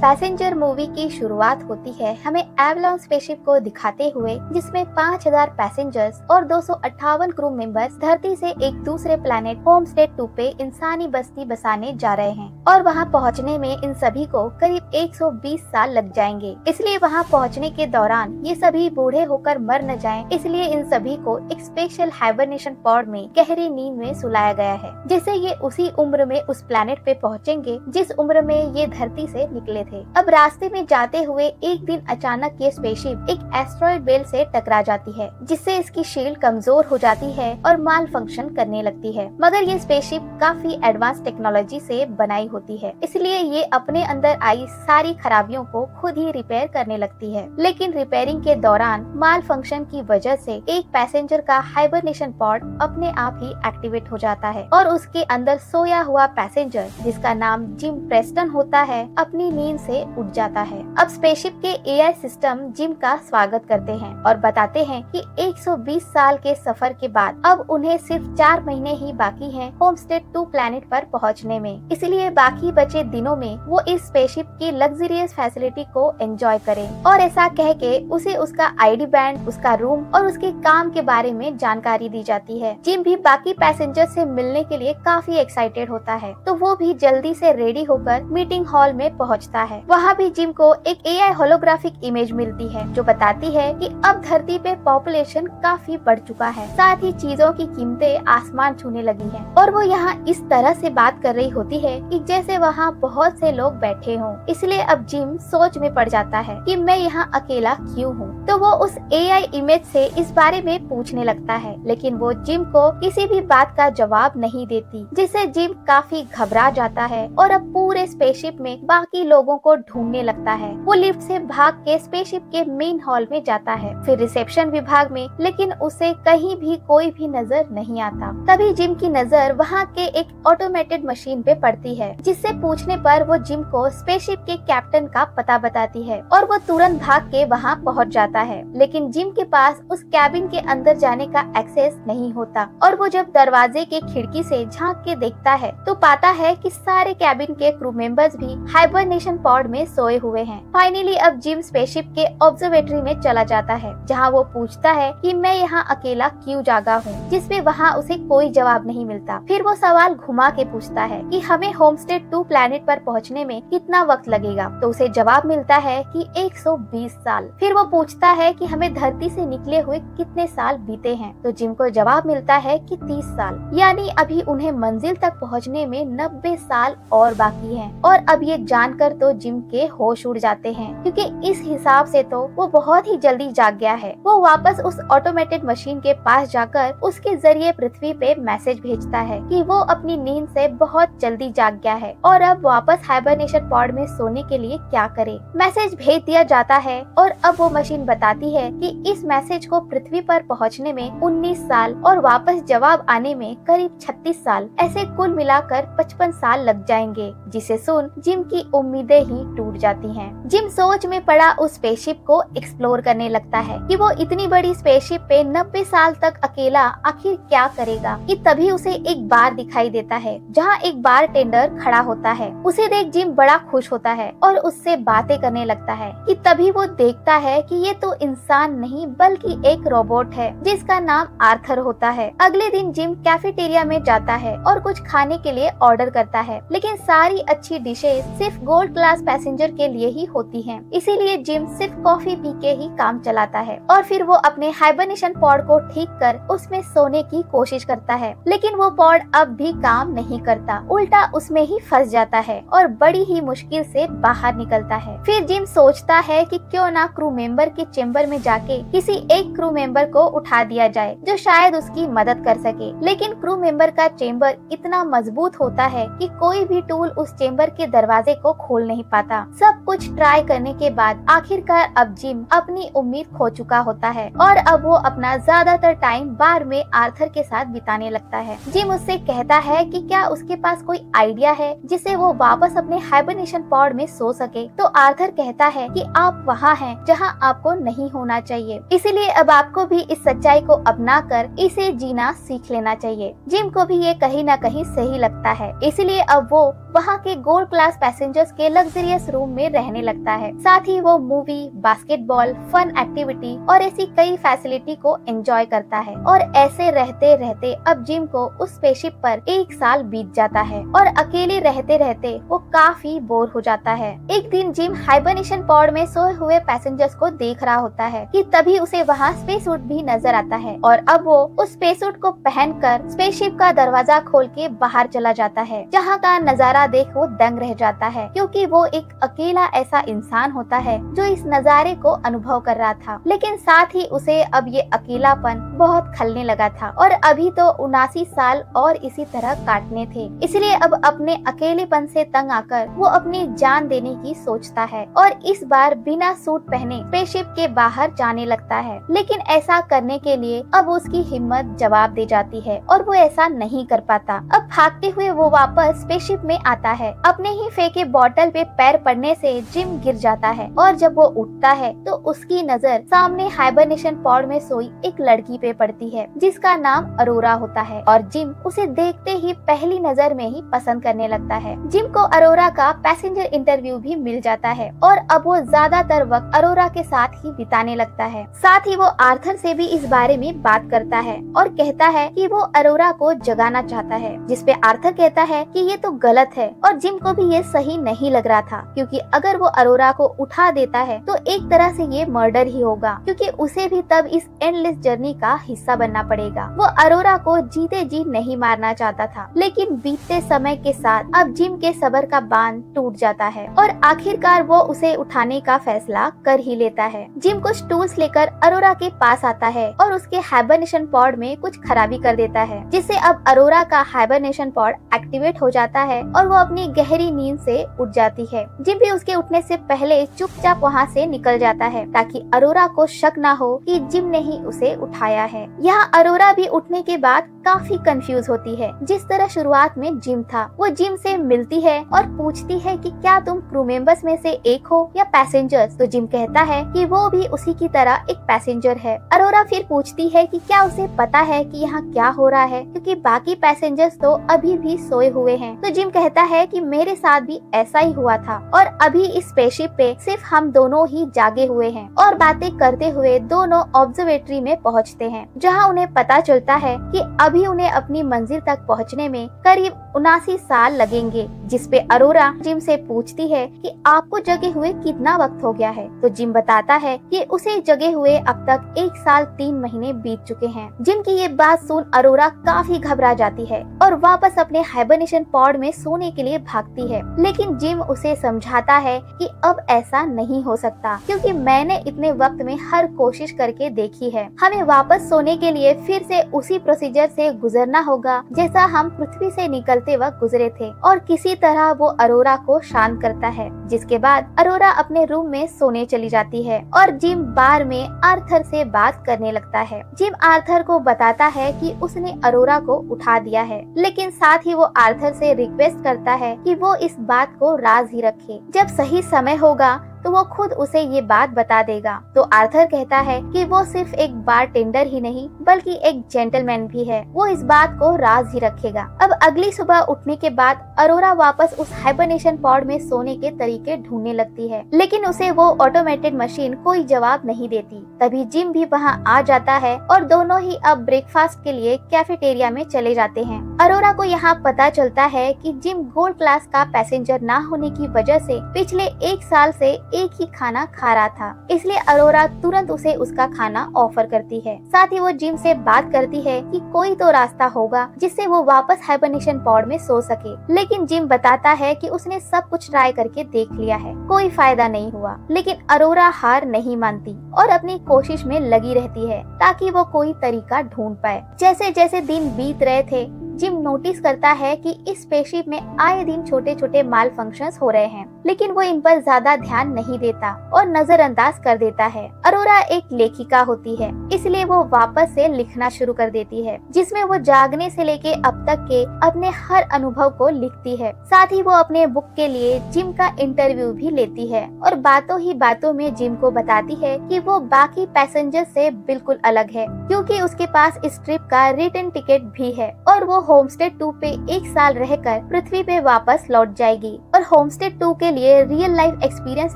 Passenger movie की शुरुआत होती है हमें एवलॉन स्पेसशिप को दिखाते हुए, जिसमें 5000 पैसेंजर्स और 258 क्रू मेंबर्स धरती से एक दूसरे प्लेनेट होमस्टेड 2 पे इंसानी बस्ती बसाने जा रहे हैं और वहां पहुंचने में इन सभी को करीब 120 साल लग जाएंगे। इसलिए वहां पहुंचने के दौरान ये सभी बूढ़े होकर मर न जाएं, इसलिए इन सभी को एक स्पेशल हाइबरनेशन पॉड में गहरी नींद में सुलाया गया है, जिससे ये उसी उम्र में उस प्लेनेट पे पहुंचेंगे जिस उम्र में ये धरती से निकले थे। अब रास्ते में जाते हुए एक दिन अचानक ये स्पेसशिप एक एस्ट्रॉयड बेल्ट से टकरा जाती है, जिससे इसकी शील्ड कमजोर हो जाती है और माल फंक्शन करने लगती है। मगर ये स्पेसशिप काफी एडवांस टेक्नोलॉजी से बनाई होती है, इसलिए ये अपने अंदर आई सारी खराबियों को खुद ही रिपेयर करने लगती है। लेकिन रिपेयरिंग के दौरान माल फंक्शन की वजह से एक पैसेंजर का हाइबरनेशन पॉड अपने आप ही एक्टिवेट हो जाता है और उसके अंदर सोया हुआ पैसेंजर, जिसका नाम जिम प्रेस्टन होता है, अपनी नींद से उठ जाता है। अब स्पेसशिप के एआई सिस्टम जिम का स्वागत करते हैं और बताते हैं कि 120 साल के सफर के बाद अब उन्हें सिर्फ 4 महीने ही बाकी हैं होमस्टेड 2 प्लैनेट पर पहुंचने में। इसलिए बाकी बचे दिनों में वो इस स्पेसशिप की लग्जरियस फैसिलिटी को एंजॉय करें और ऐसा कह के उसे उसका आईडी बैंड, उसका रूम और उसके काम के बारे में जानकारी दी जाती है। जिम भी बाकी पैसेंजर से मिलने के लिए काफी एक्साइटेड होता है, तो वो भी जल्दी से रेडी होकर मीटिंग हॉल में पहुंचता है। वहाँ भी जिम को एक एआई होलोग्राफिक इमेज मिलती है जो बताती है कि अब धरती पे पॉपुलेशन काफी बढ़ चुका है, साथ ही चीजों की कीमतें आसमान छूने लगी हैं और वो यहाँ इस तरह से बात कर रही होती है कि जैसे वहाँ बहुत से लोग बैठे हों। इसलिए अब जिम सोच में पड़ जाता है कि मैं यहाँ अकेला क्यों हूँ, तो वो उस एआई इमेज से इस बारे में पूछने लगता है, लेकिन वो जिम को किसी भी बात का जवाब नहीं देती, जिससे जिम काफी घबरा जाता है और अब पूरे स्पेसशिप में बाकी लोगों को ढूंढने लगता है। वो लिफ्ट से भाग के स्पेसशिप के मेन हॉल में जाता है, फिर रिसेप्शन विभाग में, लेकिन उसे कहीं भी कोई भी नजर नहीं आता। तभी जिम की नजर वहाँ के एक ऑटोमेटेड मशीन पे पड़ती है, जिससे पूछने पर वो जिम को स्पेसशिप के कैप्टन का पता बताती है और वो तुरंत भाग के वहाँ पहुँच जाता है। लेकिन जिम के पास उस कैबिन के अंदर जाने का एक्सेस नहीं होता और वो जब दरवाजे के खिड़की से झांक के देखता है तो पाता है कि सारे कैबिन के क्रू मेंबर्स भी हाइबरनेशन पॉड में सोए हुए हैं। फाइनली अब जिम स्पेसशिप के ऑब्जर्वेटरी में चला जाता है, जहां वो पूछता है कि मैं यहाँ अकेला क्यों जागा हूँ, जिसपे वहाँ उसे कोई जवाब नहीं मिलता। फिर वो सवाल घुमा के पूछता है कि हमें होमस्टेड 2 प्लैनेट पर पहुँचने में कितना वक्त लगेगा, तो उसे जवाब मिलता है कि 120 साल। फिर वो पूछता है कि हमें धरती से निकले हुए कितने साल बीते हैं, तो जिम को जवाब मिलता है कि 30 साल, यानी अभी उन्हें मंजिल तक पहुँचने में 90 साल और बाकी हैं। और अब ये जानकर तो जिम के होश उड़ जाते हैं, क्योंकि इस हिसाब से तो वो बहुत ही जल्दी जाग गया है। वो वापस उस ऑटोमेटेड मशीन के पास जाकर उसके जरिए पृथ्वी पे मैसेज भेजता है कि वो अपनी नींद से बहुत जल्दी जाग गया है और अब वापस हाइबरनेशन पॉड में सोने के लिए क्या करे। मैसेज भेज दिया जाता है और अब वो मशीन बताती है कि इस मैसेज को पृथ्वी पर पहुंचने में 19 साल और वापस जवाब आने में करीब 36 साल, ऐसे कुल मिलाकर 55 साल लग जाएंगे, जिसे सुन जिम की उम्मीदें ही टूट जाती हैं। जिम सोच में पड़ा उस स्पेसशिप को एक्सप्लोर करने लगता है कि वो इतनी बड़ी स्पेसशिप पे 90 साल तक अकेला आखिर क्या करेगा, कि तभी उसे एक बार दिखाई देता है जहाँ एक बार टेंडर खड़ा होता है। उसे देख जिम बड़ा खुश होता है और उससे बातें करने लगता है कि तभी वो देखता है कि ये तो इंसान नहीं बल्कि एक रोबोट है, जिसका नाम आर्थर होता है। अगले दिन जिम कैफेटेरिया में जाता है और कुछ खाने के लिए ऑर्डर करता है, लेकिन सारी अच्छी डिशेस सिर्फ गोल्ड क्लास पैसेंजर के लिए ही होती हैं। इसीलिए जिम सिर्फ कॉफी पी के ही काम चलाता है और फिर वो अपने हाइबरनेशन पॉड को ठीक कर उसमें सोने की कोशिश करता है, लेकिन वो पॉड अब भी काम नहीं करता, उल्टा उसमें ही फंस जाता है और बड़ी ही मुश्किल से बाहर निकलता है। फिर जिम सोचता है कि क्यों ना क्रू मेंबर के चेम्बर में जाके किसी एक क्रू मेंबर को उठा दिया जाए जो शायद उसकी मदद कर सके। लेकिन क्रू मेंबर का चेम्बर इतना मजबूत होता है कि कोई भी टूल उस चेम्बर के दरवाजे को खोल नहीं पाता। सब कुछ ट्राई करने के बाद आखिरकार अब जिम अपनी उम्मीद खो चुका होता है और अब वो अपना ज्यादातर टाइम बार में आर्थर के साथ बिताने लगता है। जिम उससे कहता है कि क्या उसके पास कोई आइडिया है जिससे वो वापस अपने हाइबरनेशन पॉड में सो सके, तो आर्थर कहता है कि आप वहाँ हैं जहाँ आपको नहीं होना चाहिए, इसीलिए अब आपको भी इस सच्चाई को अपनाकर इसे जीना सीख लेना चाहिए। जिम को भी ये कहीं न कहीं सही लगता है, इसलिए अब वो वहाँ के गोल्ड क्लास पैसेंजर्स के लग्जरियस रूम में रह रहने लगता है। साथ ही वो मूवी, बास्केटबॉल, फन एक्टिविटी और ऐसी कई फैसिलिटी को एंजॉय करता है। और ऐसे रहते रहते अब जिम को उस स्पेसशिप पर 1 साल बीत जाता है और अकेले रहते रहते वो काफी बोर हो जाता है। एक दिन जिम हाइबरनेशन पॉड में सोए हुए पैसेंजर्स को देख रहा होता है कि तभी उसे वहाँ स्पेस सूट भी नजर आता है और अब वो उस स्पेस सूट को पहनकर स्पेसशिप का दरवाजा खोल के बाहर चला जाता है, जहाँ का नजारा देख वो दंग रह जाता है, क्योंकि वो एक अकेला ऐसा इंसान होता है जो इस नजारे को अनुभव कर रहा था। लेकिन साथ ही उसे अब ये अकेलापन बहुत खलने लगा था और अभी तो 79 साल और इसी तरह काटने थे। इसलिए अब अपने अकेलेपन से तंग आकर वो अपनी जान देने की सोचता है और इस बार बिना सूट पहने स्पेसशिप के बाहर जाने लगता है। लेकिन ऐसा करने के लिए अब उसकी हिम्मत जवाब दे जाती है और वो ऐसा नहीं कर पाता। अब भागते हुए वो वापस स्पेसशिप में आता है। अपने ही फेंके बोतल पे पैर पड़ने से जिम गिर जाता है और जब वो उठता है तो उसकी नजर सामने हाइबरनेशन पॉड में सोई एक लड़की पे पड़ती है जिसका नाम अरोरा होता है और जिम उसे देखते ही पहली नजर में ही पसंद करने लगता है। जिम को अरोरा का पैसेंजर इंटरव्यू भी मिल जाता है और अब वो ज्यादातर वक्त अरोरा के साथ ही बिताने लगता है। साथ ही वो आर्थर से भी इस बारे में बात करता है और कहता है कि वो अरोरा को जगाना चाहता है, जिसपे आर्थर कहता है कि ये तो गलत है और जिम को भी ये सही नहीं लग रहा था, क्योंकि अगर वो अरोरा को उठा देता है तो एक तरह से ये मर्डर ही होगा, क्योंकि उसे भी तब इस एंडलेस जर्नी का हिस्सा बनना पड़ेगा। वो अरोरा को जीते जी नहीं मारना चाहता था, लेकिन बीतते समय के साथ अब जिम के सब्र का बांध टूट जाता है और आखिरकार वो उसे उठाने का फैसला कर ही लेता है। जिम कुछ टूल्स लेकर अरोरा के पास आता है और उसके हाइबरनेशन पॉड में कुछ खराबी कर देता है, जिससे अब अरोरा का हाइबरनेशन पॉड एक्टिवेट हो जाता है और वो अपनी गहरी नींद से उठ जाती है। जिम भी उसके उठने से पहले चुपचाप वहाँ से निकल जाता है ताकि अरोरा को शक न हो कि जिम ने ही उसे उठाया है। यहाँ अरोरा भी उठने के बाद काफी कंफ्यूज होती है। जिस तरह शुरुआत में जिम था, वो जिम से मिलती है और पूछती है कि क्या तुम क्रू मेंबर्स में से एक हो या पैसेंजर्स, तो जिम कहता है कि वो भी उसी की तरह एक पैसेंजर है। अरोरा फिर पूछती है कि क्या उसे पता है कि यहाँ क्या हो रहा है, क्योंकि बाकी पैसेंजर्स तो अभी भी सोए हुए हैं। तो जिम कहता है कि मेरे साथ भी ऐसा ही हुआ था और अभी इस स्पेसशिप पे सिर्फ हम दोनों ही जागे हुए हैं। और बातें करते हुए दोनों ऑब्जर्वेटरी में पहुँचते हैं, जहाँ उन्हें पता चलता है कि अभी उन्हें अपनी मंजिल तक पहुँचने में करीब 79 साल लगेंगे। जिसपे अरोरा जिम से पूछती है कि आपको जगे हुए कितना वक्त हो गया है, तो जिम बताता है कि उसे जगे हुए अब तक 1 साल 3 महीने बीत चुके हैं। जिम की ये बात सुन अरोरा काफी घबरा जाती है और वापस अपने हाइबरनेशन पॉड में सोने के लिए भागती है, लेकिन जिम उसे समझाता है कि अब ऐसा नहीं हो सकता, क्योंकि मैंने इतने वक्त में हर कोशिश करके देखी है। हमें वापस सोने के लिए फिर से उसी प्रोसीजर से गुजरना होगा जैसा हम पृथ्वी से निकलते वक्त गुजरे थे। और किसी तरह वो अरोरा को शांत करता है, जिसके बाद अरोरा अपने रूम में सोने चली जाती है और जिम बार में आर्थर से बात करने लगता है। जिम आर्थर को बताता है कि उसने अरोरा को उठा दिया है, लेकिन साथ ही वो आर्थर से रिक्वेस्ट करता है कि वो इस बात को राज ही रखे। जब सही समय होगा तो वो खुद उसे ये बात बता देगा। तो आर्थर कहता है कि वो सिर्फ एक बारटेंडर ही नहीं बल्कि एक जेंटलमैन भी है, वो इस बात को राज ही रखेगा। अब अगली सुबह उठने के बाद अरोरा वापस उस हाइबरनेशन पॉड में सोने के तरीके ढूंढने लगती है, लेकिन उसे वो ऑटोमेटेड मशीन कोई जवाब नहीं देती। तभी जिम भी वहाँ आ जाता है और दोनों ही अब ब्रेकफास्ट के लिए कैफेटेरिया में चले जाते हैं। अरोरा को यहाँ पता चलता है कि जिम गोल्ड क्लास का पैसेंजर ना होने की वजह से पिछले 1 साल से एक ही खाना खा रहा था, इसलिए अरोरा तुरंत उसे उसका खाना ऑफर करती है। साथ ही वो जिम से बात करती है कि कोई तो रास्ता होगा जिससे वो वापस हाइबरनेशन पॉड में सो सके, लेकिन जिम बताता है कि उसने सब कुछ ट्राई करके देख लिया है, कोई फायदा नहीं हुआ। लेकिन अरोरा हार नहीं मानती और अपनी कोशिश में लगी रहती है ताकि वो कोई तरीका ढूंढ पाए। जैसे जैसे दिन बीत रहे थे, जिम नोटिस करता है कि इस स्पेसशिप में आए दिन छोटे छोटे माल फंक्शंस हो रहे हैं, लेकिन वो इन पर ज्यादा ध्यान नहीं देता और नजरअंदाज कर देता है। अरोरा एक लेखिका होती है, इसलिए वो वापस से लिखना शुरू कर देती है, जिसमें वो जागने से लेके अब तक के अपने हर अनुभव को लिखती है। साथ ही वो अपने बुक के लिए जिम का इंटरव्यू भी लेती है और बातों ही बातों में जिम को बताती है कि वो बाकी पैसेंजर से बिल्कुल अलग है, क्योंकि उसके पास इस ट्रिप का रिटर्न टिकट भी है और वो होमस्टे 2 पे 1 साल रहकर पृथ्वी पे वापस लौट जाएगी और होमस्टे 2 के लिए रियल लाइफ एक्सपीरियंस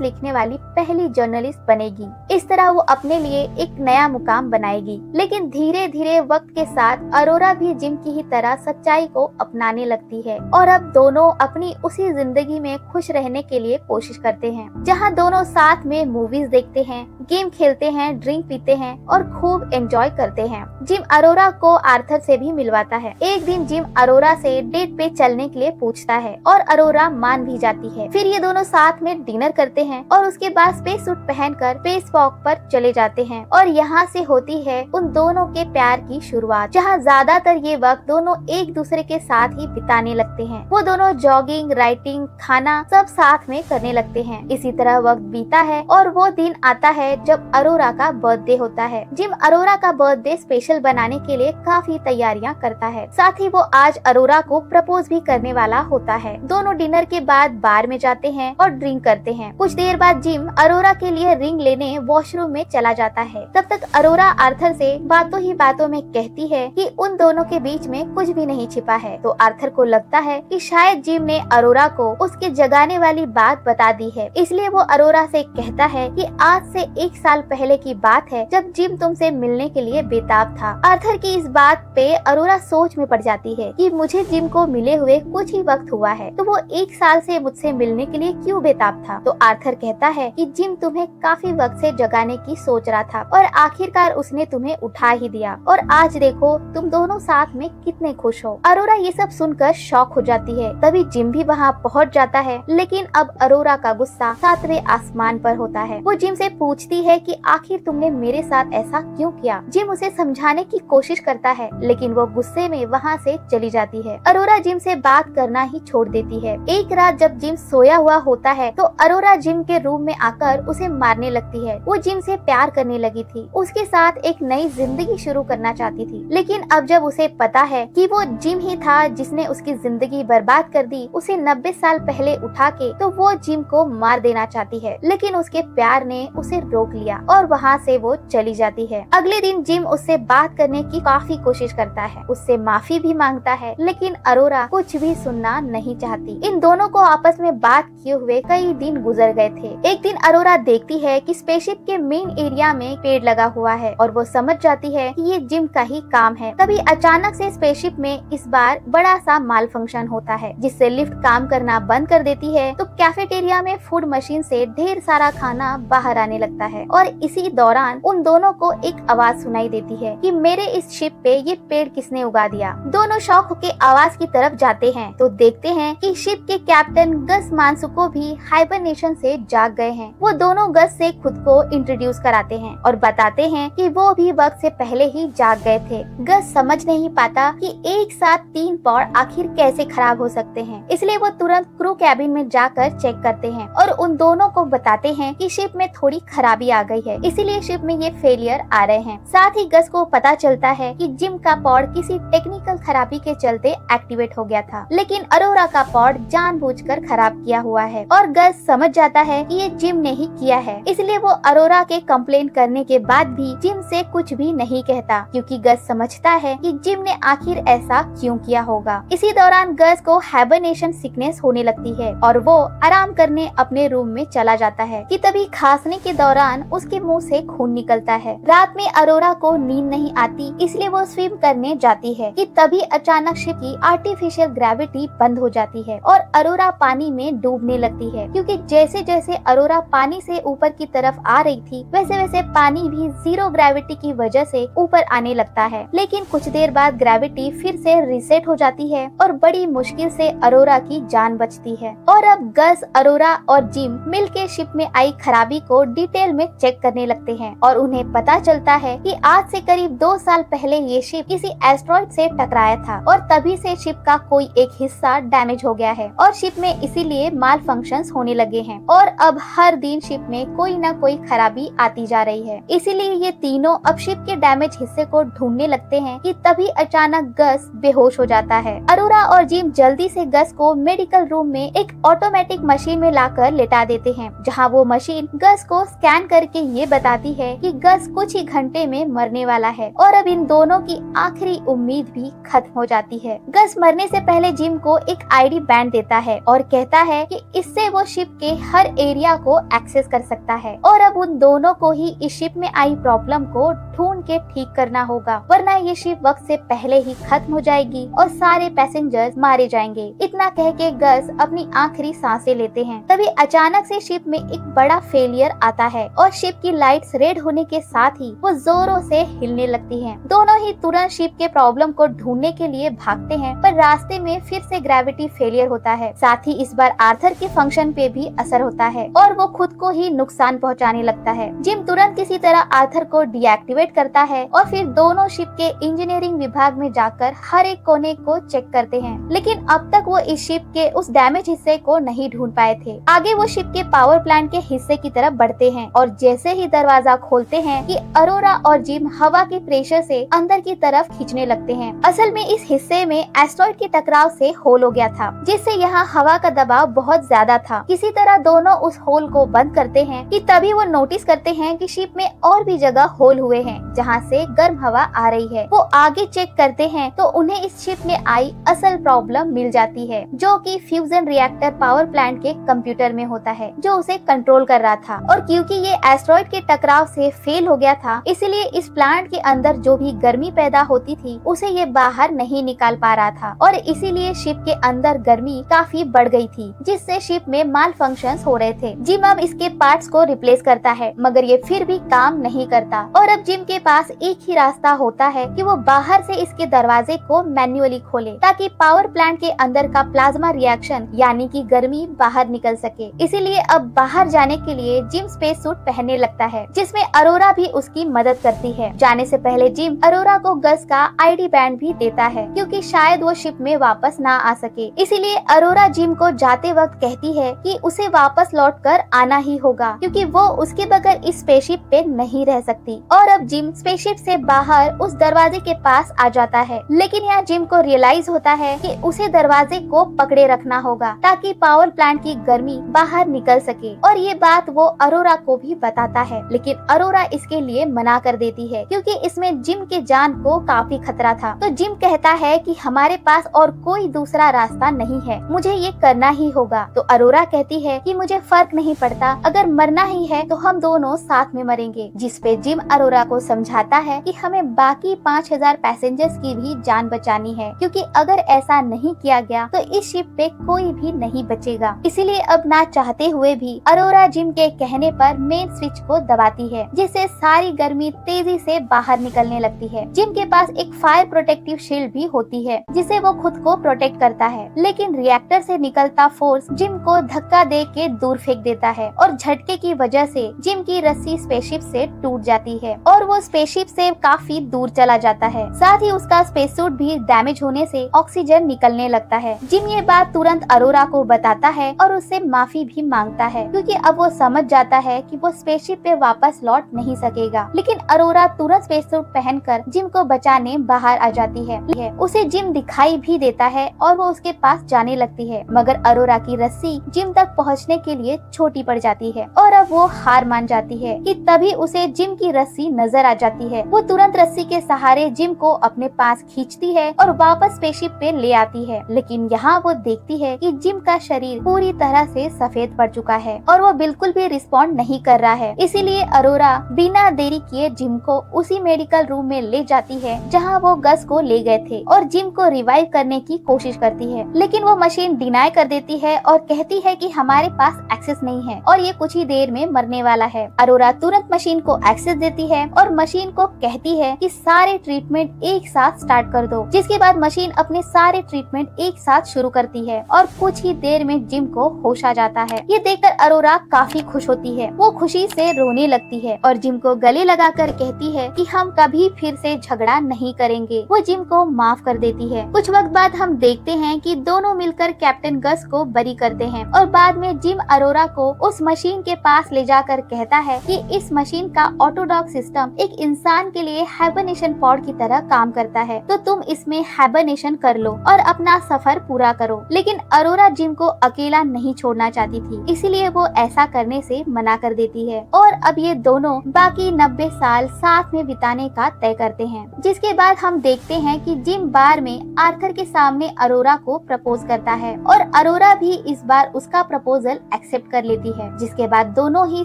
लिखने वाली पहली जर्नलिस्ट बनेगी। इस तरह वो अपने लिए एक नया मुकाम बनाएगी। लेकिन धीरे धीरे वक्त के साथ अरोरा भी जिम की ही तरह सच्चाई को अपनाने लगती है और अब दोनों अपनी उसी जिंदगी में खुश रहने के लिए कोशिश करते हैं, जहाँ दोनों साथ में मूवीज देखते हैं, गेम खेलते हैं, ड्रिंक पीते हैं और खूब एंजॉय करते हैं। जिम अरोरा को आर्थर से भी मिलवाता है। एक दिन जिम अरोरा से डेट पे चलने के लिए पूछता है और अरोरा मान भी जाती है। फिर ये दोनों साथ में डिनर करते हैं और उसके बाद स्पेस सूट पहनकर स्पेस वॉक पर चले जाते हैं और यहाँ से होती है उन दोनों के प्यार की शुरुआत, जहाँ ज्यादातर ये वक्त दोनों एक दूसरे के साथ ही बिताने लगते हैं। वो दोनों जॉगिंग, राइटिंग, खाना सब साथ में करने लगते हैं। इसी तरह वक्त बीता है और वो दिन आता है जब अरोरा का बर्थडे होता है। जिम अरोरा का बर्थडे स्पेशल बनाने के लिए काफी तैयारियां करता है। साथ ही वो आज अरोरा को प्रपोज भी करने वाला होता है। दोनों डिनर के बाद बार में जाते हैं और ड्रिंक करते हैं। कुछ देर बाद जिम अरोरा के लिए रिंग लेने वॉशरूम में चला जाता है। तब तक अरोरा आर्थर से बातों ही बातों में कहती है कि उन दोनों के बीच में कुछ भी नहीं छिपा है। तो आर्थर को लगता है कि शायद जिम ने अरोरा को उसके जगाने वाली बात बता दी है। इसलिए वो अरोरा से कहता है कि आज से 1 साल पहले की बात है जब जिम तुमसे मिलने के लिए बेताब था। आर्थर की इस बात पे अरोरा सोच में पड़ जाती है कि मुझे जिम को मिले हुए कुछ ही वक्त हुआ है, तो वो 1 साल से मुझसे मिलने के लिए क्यों बेताब था। तो आर्थर कहता है कि जिम तुम्हें काफी वक्त से जगाने की सोच रहा था और आखिरकार उसने तुम्हें उठा ही दिया और आज देखो तुम दोनों साथ में कितने खुश हो। अरोरा ये सब सुनकर शॉक हो जाती है। तभी जिम भी वहाँ पहुँच जाता है, लेकिन अब अरोरा का गुस्सा 7वें आसमान पर होता है। वो जिम से पूछती है कि आखिर तुमने मेरे साथ ऐसा क्यों किया। जिम उसे समझाने की कोशिश करता है, लेकिन वो गुस्से में वहाँ से चली जाती है। अरोरा जिम से बात करना ही छोड़ देती है। एक रात जब जिम सोया हुआ होता है तो अरोरा जिम के रूम में आकर उसे मारने लगती है। वो जिम से प्यार करने लगी थी, उसके साथ एक नई जिंदगी शुरू करना चाहती थी, लेकिन अब जब उसे पता है कि वो जिम ही था जिसने उसकी जिंदगी बर्बाद कर दी, उसे 90 साल पहले उठा के, तो वो जिम को मार देना चाहती है। लेकिन उसके प्यार ने उसे रोक लिया और वहाँ से वो चली जाती है। अगले दिन जिम उससे बात करने की काफी कोशिश करता है, उससे माफी भी मांगता है, लेकिन अरोरा कुछ भी सुनना नहीं चाहती। इन दोनों को आपस में बात किए हुए कई दिन गुजर गए थे। एक दिन अरोरा देखती है कि स्पेसशिप के मेन एरिया में पेड़ लगा हुआ है और वो समझ जाती है कि ये जिम का ही काम है। तभी अचानक से स्पेसशिप में इस बार बड़ा सा माल फंक्शन होता है, जिससे लिफ्ट काम करना बंद कर देती है। तो कैफेटेरिया में फूड मशीन से ढेर सारा खाना बाहर आने लगता है और इसी दौरान उन दोनों को एक आवाज सुनाई देती है कि मेरे इस शिप पे ये पेड़ किसने उगा दिया। दोनों शॉक होके आवाज की तरफ जाते हैं तो देखते हैं कि शिप के कैप्टन गस मानसुको भी हाइबरनेशन से जाग गए हैं। वो दोनों गस से खुद को इंट्रोड्यूस कराते हैं और बताते हैं कि वो भी वक्त से पहले ही जाग गए थे। गस समझ नहीं पाता कि एक साथ 3 पॉड आखिर कैसे खराब हो सकते हैं, इसलिए वो तुरंत क्रू कैबिन में जाकर चेक करते हैं और उन दोनों को बताते हैं कि शिप में थोड़ी खराबी आ गई है, इसीलिए शिप में ये फेलियर आ रहे हैं। साथ ही गस को पता चलता है कि जिम का पॉड किसी टेक्निकल खराबी के चलते एक्टिवेट हो गया था, लेकिन अरोरा का पॉड जानबूझकर खराब किया हुआ है और गस समझ जाता है कि ये जिम ने ही किया है। इसलिए वो अरोरा के कंप्लेन करने के बाद भी जिम से कुछ भी नहीं कहता, क्योंकि गस समझता है कि जिम ने आखिर ऐसा क्यों किया होगा। इसी दौरान गस को हाइबरनेशन सिकनेस होने लगती है और वो आराम करने अपने रूम में चला जाता है कि तभी खांसने के दौरान उसके मुंह से खून निकलता है। रात में अरोरा को नींद नहीं आती, इसलिए वो स्विम करने जाती है कि तभी अचानक शिप की आर्टिफिशियल ग्रेविटी बंद हो जाती है और अरोरा पानी में डूबने लगती है, क्योंकि जैसे जैसे अरोरा पानी से ऊपर की तरफ आ रही थी वैसे वैसे पानी भी 0 ग्रेविटी की वजह से ऊपर आने लगता है। लेकिन कुछ देर बाद ग्रेविटी फिर से रीसेट हो जाती है और बड़ी मुश्किल से अरोरा की जान बचती है। और अब गस, अरोरा और जिम मिलके शिप में आई खराबी को डिटेल में चेक करने लगते हैं और उन्हें पता चलता है कि आज से करीब 2 साल पहले ये शिप किसी एस्ट्रॉइड से टकराया था और तभी से शिप का कोई एक हिस्सा डैमेज हो गया है और शिप में इसीलिए माल फंक्शंस होने लगे हैं और अब हर दिन शिप में कोई न कोई खराबी आती जा रही है। इसीलिए ये तीनों अब शिप के डैमेज हिस्से को ढूंढने लगते हैं कि तभी अचानक गस बेहोश हो जाता है। अरोरा और जिम जल्दी से गस को मेडिकल रूम में एक ऑटोमेटिक मशीन में लाकर लेटा देते हैं, जहां वो मशीन गस को स्कैन करके ये बताती है कि गस कुछ ही घंटे में मरने वाला है और अब इन दोनों की आखिरी उम्मीद भी खत्म हो जाती है। गस मरने से पहले जिम को एक आईडी बैंड देता है और कहता है कि इससे वो शिप के हर एरिया को एक्सेस कर सकता है और अब उन दोनों को ही इस शिप में आई प्रॉब्लम को ढूंढ के ठीक करना होगा, वरना ये शिप वक्त से पहले ही खत्म हो जाएगी और सारे पैसेंजर्स मारे जाएंगे। इतना कह के गस अपनी आखिरी सांसें लेते हैं। तभी अचानक से शिप में एक बड़ा फेलियर आता है और शिप की लाइट्स रेड होने के साथ ही वो जोरों से हिलने लगती हैं। दोनों ही तुरंत शिप के प्रॉब्लम को ढूंढने के लिए भागते हैं, पर रास्ते में फिर से ग्रेविटी फेलियर होता है। साथ ही इस बार आर्थर के फंक्शन पे भी असर होता है और वो खुद को ही नुकसान पहुंचाने लगता है। जिम तुरंत किसी तरह आर्थर को डीएक्टिवेट करता है और फिर दोनों शिप के इंजीनियरिंग विभाग में जाकर हर एक कोने को चेक करते हैं, लेकिन अब तक वो इस शिप के उस डैमेज हिस्से को नहीं ढूंढ पाए थे। आगे वो शिप के पावर प्लांट के हिस्से की तरफ बढ़ते हैं और जैसे ही दरवाजा खोलते हैं कि अरोरा और जिम हवा के प्रेशर से अंदर की तरफ खींचने लगते हैं। असल में इस हिस्से में एस्टेरॉयड के टकराव से होल हो गया था, जिससे यहाँ हवा का दबाव बहुत ज्यादा था। किसी तरह दोनों उस होल को बंद करते हैं कि तभी वो नोटिस करते हैं कि शिप में और भी जगह होल हुए हैं जहाँ से गर्म हवा आ रही है। वो आगे चेक करते हैं तो उन्हें इस शिप में आई असल प्रॉब्लम मिल जाती है, जो कि फ्यूजन रिएक्टर पावर प्लांट के कंप्यूटर में होता है जो उसे कंट्रोल कर रहा था। और क्योंकि ये एस्टेरॉयड के टकराव से फेल हो गया था, इसलिए इस प्लांट के अंदर जो भी गर्मी पैदा होती थी उसे ये बाहर नहीं निकाल पा रहा था और इसीलिए शिप के अंदर गर्मी काफी बढ़ गई थी, जिससे शिप में माल फंक्शंस हो रहे थे। जिम अब इसके पार्ट्स को रिप्लेस करता है, मगर ये फिर भी काम नहीं करता और अब जिम के पास एक ही रास्ता होता है कि वो बाहर से इसके दरवाजे को मैन्युअली खोले ताकि पावर प्लांट के अंदर का प्लाज्मा रिएक्शन यानी कि गर्मी बाहर निकल सके। इसीलिए अब बाहर जाने के लिए जिम स्पेस सूट पहनने लगता है, जिसमें अरोरा भी उसकी मदद करती है। जाने से पहले जिम अरोरा को गस का आईडी बैंड भी देता है, क्योंकि शायद वो शिप में वापस ना आ सके। इसीलिए अरोरा जिम को जाते वक्त कहती है कि उसे वापस लौटकर आना ही होगा, क्योंकि वो उसके बगैर इस स्पेसशिप पे नहीं रह सकती। और अब जिम स्पेसशिप से बाहर उस दरवाजे के पास आ जाता है, लेकिन यहाँ जिम को रियलाइज होता है कि उसे दरवाजे को पकड़े रखना होगा ताकि पावर प्लांट की गर्मी बाहर निकल सके। और ये बात वो अरोरा को भी बताता है, लेकिन अरोरा इसके लिए मना कर देती है क्योंकि इसमें जिम के जान को काफी खतरा था। तो जिम कहता है कि हमारे पास और कोई दूसरा रास्ता नहीं है, मुझे ये करना ही होगा। तो अरोरा कहती है कि मुझे फर्क नहीं पड़ता, अगर मरना ही है तो हम दोनों साथ में मरेंगे। जिस पे जिम अरोरा को समझाता है कि हमें बाकी 5000 पैसेंजर्स की भी जान बचानी है, क्योंकि अगर ऐसा नहीं किया गया तो इस शिप पे कोई भी नहीं बचेगा। इसीलिए अब ना चाहते हुए भी अरोरा जिम के कहने पर मेन स्विच को दबाती है, जिससे सारी गर्मी तेजी से बाहर निकलने लगती है। जिम के पास एक फायर प्रोटेक्टिव शील्ड भी होती है, जिसे वो खुद को प्रोटेक्ट करता है, लेकिन रिएक्टर से निकलता फोर्स जिम को धक्का दे के दूर फेंक देता है और झटके की वजह से जिम की रस्सी स्पेसशिप से टूट जाती है और वो स्पेसशिप से काफी दूर चला जाता है। साथ ही उसका स्पेस सूट भी डैमेज होने से ऑक्सीजन निकलने लगता है। जिम ये बात तुरंत अरोरा को बताता है और उससे माफी भी मांगता है, क्योंकि अब वो समझ जाता है कि वो स्पेसशिप पे वापस लौट नहीं सकेगा। लेकिन अरोरा तुरंत स्पेस सूट पहनकर जिम को बचाने बाहर आ जाती है। उसे जिम दिखाई भी देता है और वो उसके पास जाने लगती है, मगर अरोरा की रस्सी जिम तक पहुंचने के लिए छोटी पड़ जाती है और अब वो हार मान जाती है कि तभी उसे जिम की रस्सी नजर आ जाती है। वो तुरंत रस्सी के सहारे जिम को अपने पास खींचती है और वापस स्पेसशिप पे ले आती है, लेकिन यहाँ वो देखती है कि जिम का शरीर पूरी तरह से सफेद पड़ चुका है और वो बिल्कुल भी रिस्पॉन्ड नहीं कर रहा है। इसीलिए अरोरा बिना देरी किए जिम को उसी मेडिकल रूम में ले जाती है जहाँ वो गस को ले गए थे और जिम को रिवाइव करने की कोशिश करती है, लेकिन वो मशीन डिनाई कर देती है और कहती है कि हमारे पास एक्सेस नहीं है और ये कुछ ही देर में मरने वाला है। अरोरा तुरंत मशीन को एक्सेस देती है और मशीन को कहती है कि सारे ट्रीटमेंट एक साथ स्टार्ट कर दो, जिसके बाद मशीन अपने सारे ट्रीटमेंट एक साथ शुरू करती है और कुछ ही देर में जिम को होश आ जाता है। ये देखकर अरोरा काफी खुश होती है, वो खुशी से रोने लगती है और जिम को गले लगाकर कहती है कि हम कभी फिर से झगड़ा नहीं करेंगे। वो जिम को माफ कर देती है। कुछ वक्त बाद हम देखते हैं कि दोनों मिलकर कैप्टन गस को बरी करते हैं और बाद में जिम अरोरा को उस मशीन के पास ले जाकर कहता है कि इस मशीन का ऑटोडॉक सिस्टम एक इंसान के लिए हाइबरनेशन पॉड की तरह काम करता है, तो तुम इसमें हाइबरनेशन कर लो और अपना सफर पूरा करो। लेकिन अरोरा जिम को अकेला नहीं छोड़ना चाहती थी, इसीलिए वो ऐसा करने से मना कर देती है और अब ये दोनों बाकी 90 साल साथ में बिताने का तय करते हैं। जिसके बाद हम देखते हैं कि जिम बार में आर्थर के सामने अरोरा को प्रपोज करता है और और अरोरा भी इस बार उसका प्रपोजल एक्सेप्ट कर लेती है, जिसके बाद दोनों ही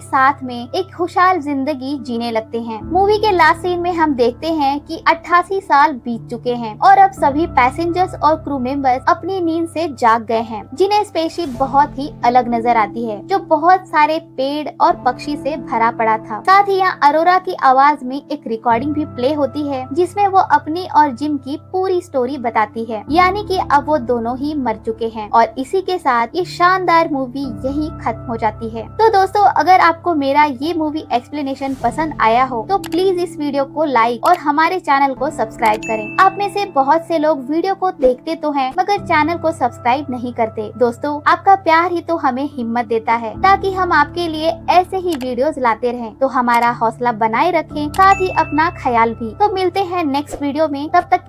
साथ में एक खुशहाल जिंदगी जीने लगते हैं। मूवी के लास्ट सीन में हम देखते हैं कि 88 साल बीत चुके हैं और अब सभी पैसेंजर्स और क्रू मेंबर्स अपनी नींद से जाग गए हैं, जिन्हें स्पेसशिप बहुत ही अलग नजर आती है, जो बहुत सारे पेड़ और पक्षी से भरा पड़ा था। साथ ही यहाँ अरोरा की आवाज में एक रिकॉर्डिंग भी प्ले होती है, जिसमें वो अपनी और जिम की पूरी स्टोरी बताती है, यानी कि अब वो दोनों ही मर चुके हैं। और इसी के साथ ये शानदार मूवी यही खत्म हो जाती है। तो दोस्तों, अगर आपको मेरा ये मूवी एक्सप्लेनेशन पसंद आया हो तो प्लीज इस वीडियो को लाइक और हमारे चैनल को सब्सक्राइब करें। आप में से बहुत से लोग वीडियो को देखते तो हैं मगर चैनल को सब्सक्राइब नहीं करते। दोस्तों, आपका प्यार ही तो हमें हिम्मत देता है, ताकि हम आपके लिए ऐसे ही वीडियोस लाते रहें। तो हमारा हौसला बनाए रखें, साथ ही अपना ख्याल भी। तो मिलते हैं नेक्स्ट वीडियो में, तब तक